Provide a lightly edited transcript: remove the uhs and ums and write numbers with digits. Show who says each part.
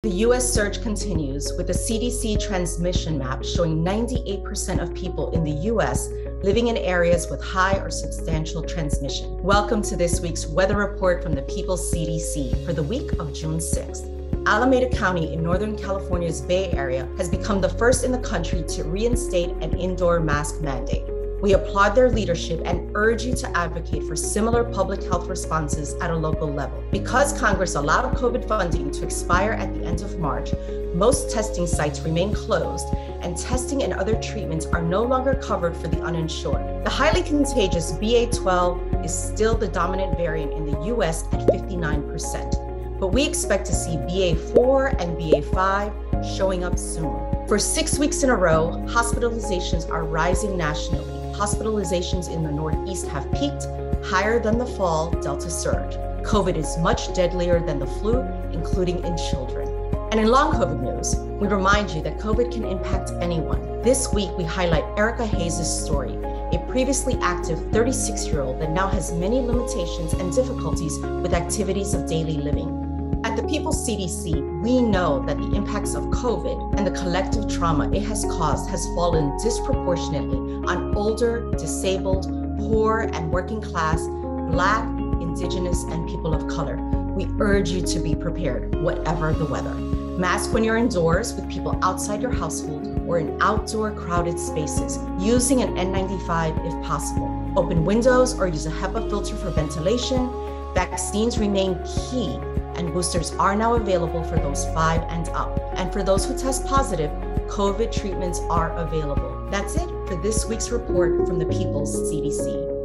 Speaker 1: The US surge continues with the CDC transmission map showing 98% of people in the US living in areas with high or substantial transmission. Welcome to this week's weather report from the People's CDC for the week of June 6th. Alameda County in Northern California's Bay Area has become the first in the country to reinstate an indoor mask mandate. We applaud their leadership and urge you to advocate for similar public health responses at a local level. Because Congress allowed COVID funding to expire at the end of March, most testing sites remain closed and testing and other treatments are no longer covered for the uninsured. The highly contagious BA.12 is still the dominant variant in the US at 59%, but we expect to see BA.4 and BA.5 showing up soon. For 6 weeks in a row, hospitalizations are rising nationally. Hospitalizations in the Northeast have peaked, higher than the fall Delta surge. COVID is much deadlier than the flu, including in children. And in long COVID news, we remind you that COVID can impact anyone. This week, we highlight Erica Hayes' story, a previously active 36-year-old that now has many limitations and difficulties with activities of daily living. At the People's CDC, we know that the impacts of COVID and the collective trauma it has caused has fallen disproportionately on older, disabled, poor, and working class, Black, Indigenous, and people of color. We urge you to be prepared, whatever the weather. Mask when you're indoors with people outside your household or in outdoor crowded spaces, using an N95 if possible. Open windows or use a HEPA filter for ventilation. Vaccines remain key, and boosters are now available for those 5 and up. And for those who test positive, COVID treatments are available. That's it for this week's report from the People's CDC.